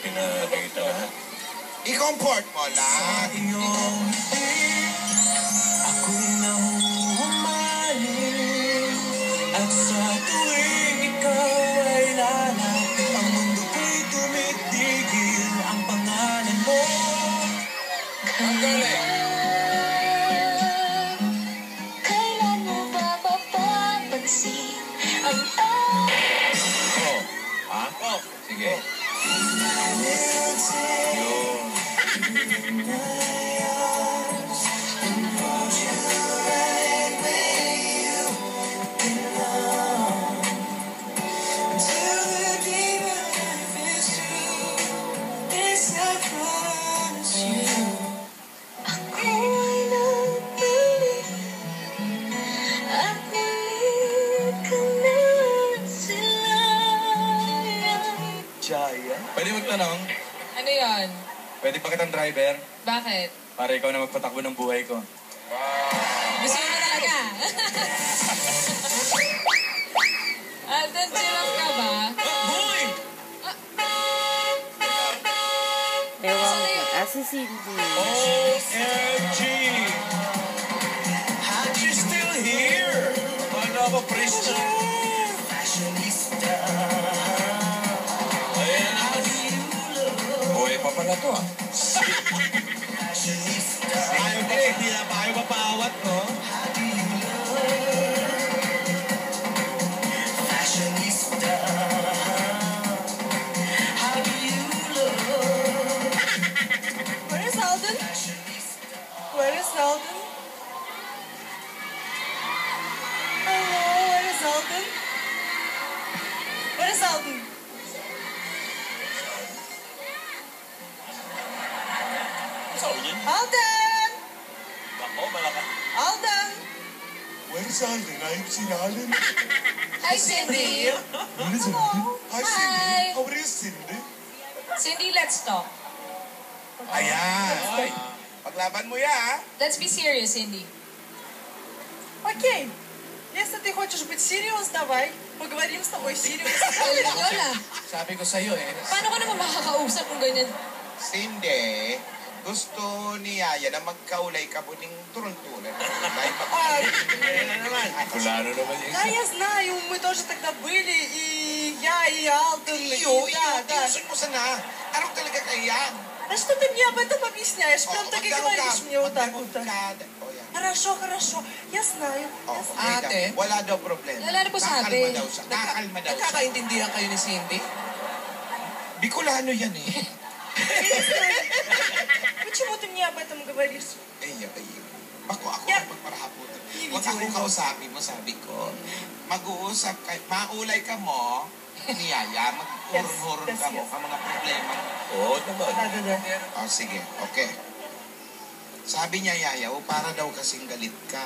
pinakita. I-comport mo lang. Ako'y nahuhumaling at sa tuwing ikaw ay lalapit, ang mundo ko'y tumitigil, ang pangalan mo. Ang galing. Kailan mo ba mapapansin ang Oh. Ha? Oh. Sige. Yun. Jaya? Pwede magtanong? Ano yon? Pwede pa kitang driver? Bakit? Para ikaw na magpatakbo ng buhay ko. Gusto mo na talaga? Alden, chill ka ba? Hoy! Ewan ko. Si Cindy. OMG! She's still here! Wala ko, Prista. Ayan na. Buhay pa pala to, ah. Ayaw ka eh, hindi na ba kayo mapawat, no? Where is Alden? Where is Alden? Hello, where is Alden? Where is Alden? Alden! Ako, malaka. Alden! Where's Alden? Ayun si Alden. Hi, Cindy. Where is Alden? Hi, Hi. Cindy. How are you, Cindy? Cindy, let's talk. Ayan. Ay. Paglaban mo ya. Let's be serious, Cindy. Окей. Если ты хочешь быть serious, давай. Поговорим с тобой serious. Lola, Sabi ko sa'yo eh. paano ko naman makakausap kung ganyan? Cindy, gusto ni Yaya na magkaulay ka buning turun-tulan. Dahil А, Kulano naman yung да, я знаю, мы тоже тогда были, и я, и Алтон, и да. Iusun mo sana. Araw talaga kaya. Да что ты мне об этом объясняешь? Прям так и говоришь мне вот так вот. O yan. Хорошо, хорошо. Я знаю. Oh, Я знаю. okay Ate? lang. Wala daw problema. Wala na po sabi. Nakakalma daw siya. Nakakalma daw siya. Nagkakaintindihan kayo ni Cindy? Bicolano yan eh. Почему ты мне об этом говоришь? Ay. Ako Yeah. magparahapunan. Hindi, Huwag sorry. akong kausapin mo, sabi ko. Mag-uusap ka, maulay ka mo, ni Yaya, mag-urun-urun Yes, ka mo, yes. ka mga problema. Oo naman. Да. Oh, sige, okay. Sabi niya, Yaya, para daw kasing galit ka.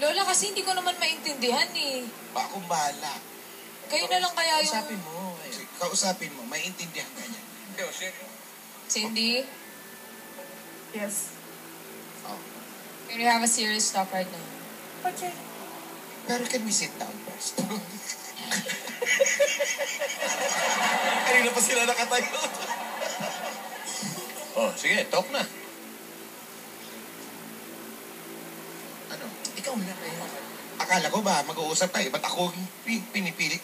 Lola, kasi hindi ko naman maintindihan eh. Ba akong bahala. Kayo na lang kaya yung... Kausapin mo. Sige, kausapin mo, maintindihan ka niya. Cindy, Yes. Oh. can we have a serious talk right now? Окей. Pero can we sit down first? Kanina pa sila nakatayo. Oh, sige, talk na. Ano? Ikaw na kayo. Akala ko ba mag-uusap tayo? Ba't ako pinipilit?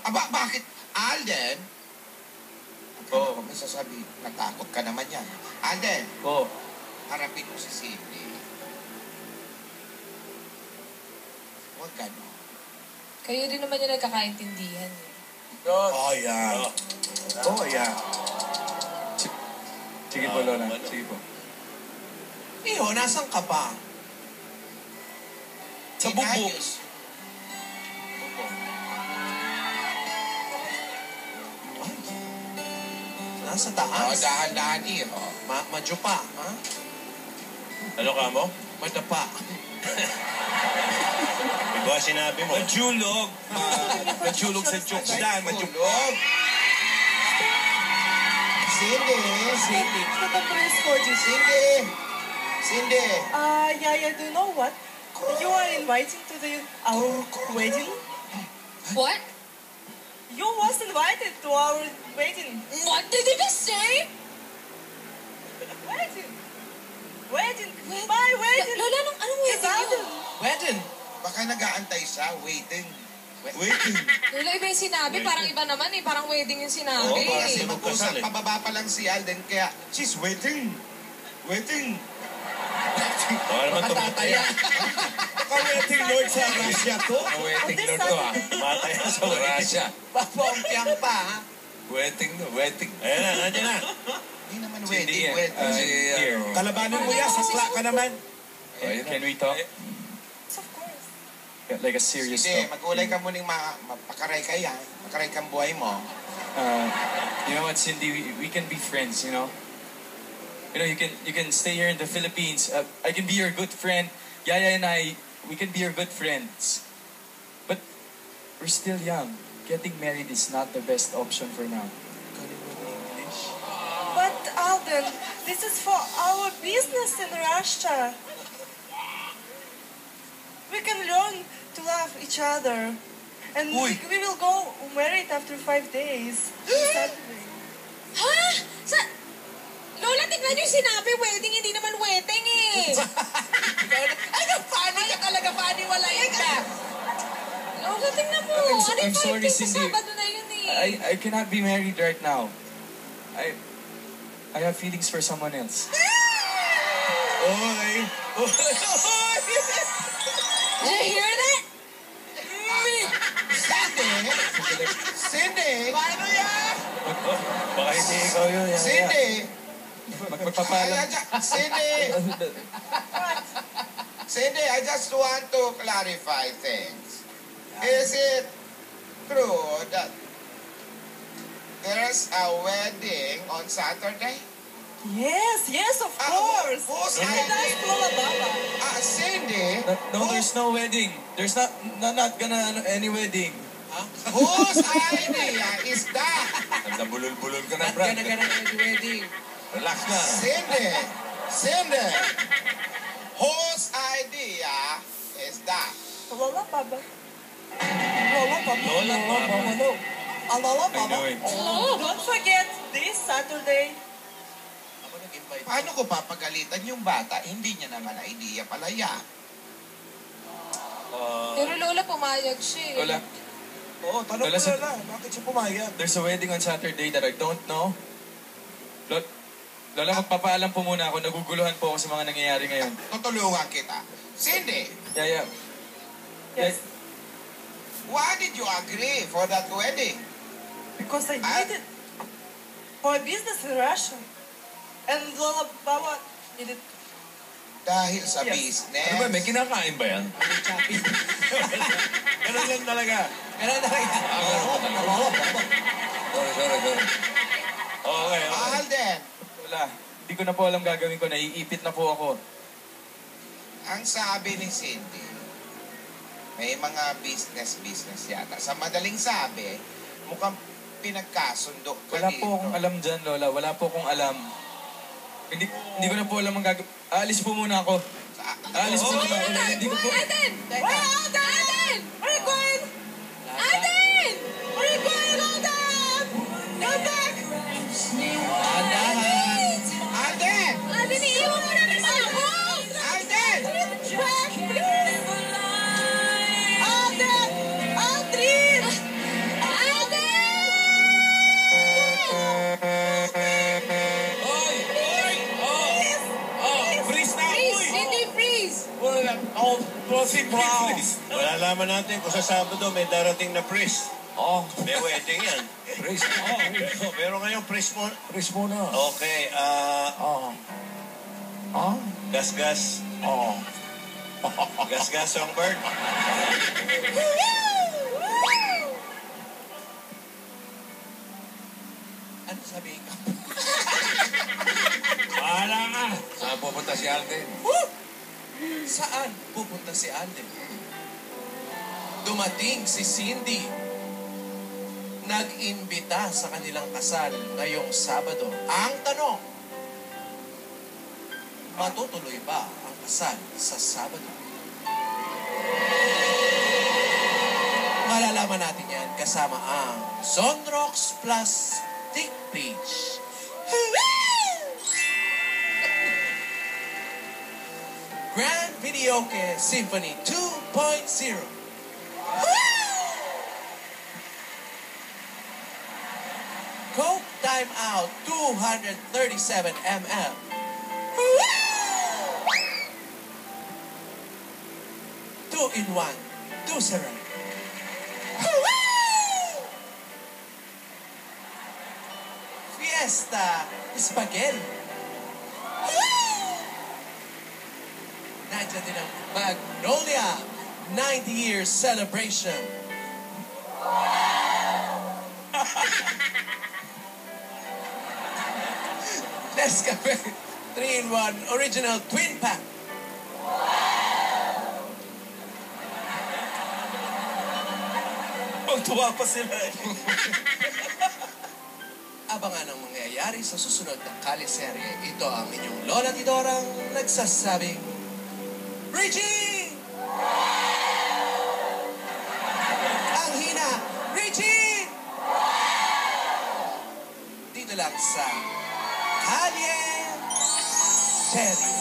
Bakit? Alden? Oo, may sasabi. Natakot ka naman yan. Alden, Oo. harapin mo si Cindy. Huwag gano'n. Kayo din naman yung nagkakaintindihan eh. Oh, yan. Oh, yeah. Sige po, Lola. Sige po. Iyo, nasan ka pa? Sa bubuk. Inayos. Nasa Oh, taas. dahan-dahan iyo. Madyo pa, ha? Ano ka mo? Madapa. Ikaw ang sinabi mo. Madjulog. Madjulog sa jokes yan. Matulog. Cindy. Cindy. Что там происходит? Cindy. Я do you know what? You are inviting to our wedding? What? You was invited to our wedding. What did you just say? Wedding. Wedding. My wedding. Lola, anong wedding yun? Wedding. Baka nag-aantay siya, waiting. Waiting. Lola, iba yung sinabi. Parang iba naman eh. Parang wedding yung sinabi. Oo, parang Kasi Hindi magkasal mag-usap, eh. pababa pa lang si Alden, kaya She's waiting. Waiting. Baka naman tumataya. Baka-waiting Lord sa Russia to. Waiting Lord to, ah. Mataya sa Russia. papompiang pa, ha? Waiting. Ayan na, nandiyan na. Hindi naman Hindi wedding, yan. wedding. Here. Kalabanin mo yan, sakla ka naman. Can we talk? Of course. Yeah, like a serious Hindi, talk. magulay ka muning mapakaray ka yan. Makaray kang buhay mo. You know what, Cindy? We can be friends. You know. You know, you can stay here in the Philippines. I can be your good friend. Yaya and I, we can be your good friends. But we're still young. Getting married is not the best option for now. But Alden, this is for our business in Russia. We can learn to love each other. And we will go married after 5 days. Saturday. Ha? Lola, tignan niyo yung sinabi. Wedding, hindi naman wedding eh. Ano, funny ka talaga, funny, wala yun ka. Lola, tignan mo. I'm sorry, Sa Cindy. Sabado na yun eh. I cannot be married right now. I have feelings for someone else. Oy! Did you hear that? Cindy! Paano yan? Baka hindi ikaw yun. Cindy! Magpapaalam. Cindy, I just want to clarify things. Is it true that there's a wedding on Saturday? Yes, of course. Whose And idea? that's Lola Baba. Cindy? No, there's no wedding. There's not gonna any wedding. Whose idea is that? Nabulol-bulol ka na, Brad. wedding. Relax na. Cindy. Whose idea is that? Lola Baba. Lola Baba. Lola, mama. Lola Baba. I know it. Don't forget this Saturday. Paano ko papagalitan yung bata? Hindi niya naman idea pala yan. Pero Lola, pumayag siya eh. Lola, Oo, tanong Lola, mo na. Bakit siya pumayag? there's a wedding on Saturday that I don't know. Lola, magpapaalam po muna ako. Naguguluhan po ako sa mga nangyayari ngayon. Tutulungan kita. Cindy, Yaya. Yes. why did you agree for that wedding? Because I need it for business in Russia. And Lola Baba needed. Dahil sa Yes. business. Ano ba, may kinakain ba yan? Ganun lang talaga. Sorry. Okay. Alden, Lola, hindi ko na po alam gagawin ko. Naiipit na po ako. ang sabi ni Cindy, may mga business yata. Sa madaling sabi, mukhang pinagkasundo ka Wala dito. po akong alam dyan, Lola. Wala po akong alam. Hindi ko na po alam ang gagawin. Aalis po muna ako. Aalis po muna ako. Hindi ko po... Alden! Alden! Where are you going? Alden! Where are you going, Alden? Come back! Alden! Alden, iiwan mo na naman ako! Alden! Back, please! Alden! Aldrin! Freeze na! Freeze! Hindi freeze! Wala naman natin kung sa Sabado may darating na priest. May wedding yan. Priest? Meron ngayong priest mo. Alis muna. Okay, gas. Gas, songbird. Ano sabihin ko? Bahala ka. Saan pupunta si Alden? Saan pupunta si Alden? Dumating si Cindy. Nag-imbita sa kanilang kasal ngayong Sabado. Ang tanong, matutuloy ba ang kasal sa Sabado? Malalaman natin yan kasama ang Sonrox Plus Tick Page. Grand Videoke Symphony 2.0. Coke Time Out 237 ml. 2-in-1 Deucerer. Fiesta Spaghetti. Nandiyan din ang Magnolia 90 Years Celebration. Nescafe 3-in-1 Original Twin Pack. Tuwa pa sila eh. Abangan ang mangyayari sa susunod na Kaliserye. Ito ang inyong Lola Tidorang nagsasabing, Richie! Ang hina, Richie! Dito lang sa Kalye Serye.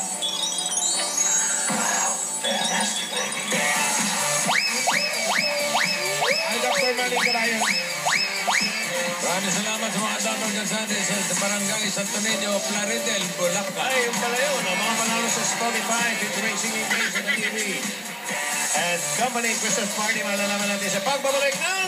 Ay, Dr. Manny Carayan. Maraming salamat sa mga dapat dyan sa atin sa Barangay Santo Niño, Plaridel, Bulacan. Ay, yung pala yun. Ang mga manalo sa Spotify, featuring Singing Grace sa TV. And Company Christmas Party, malalaman natin sa pagbabalik ng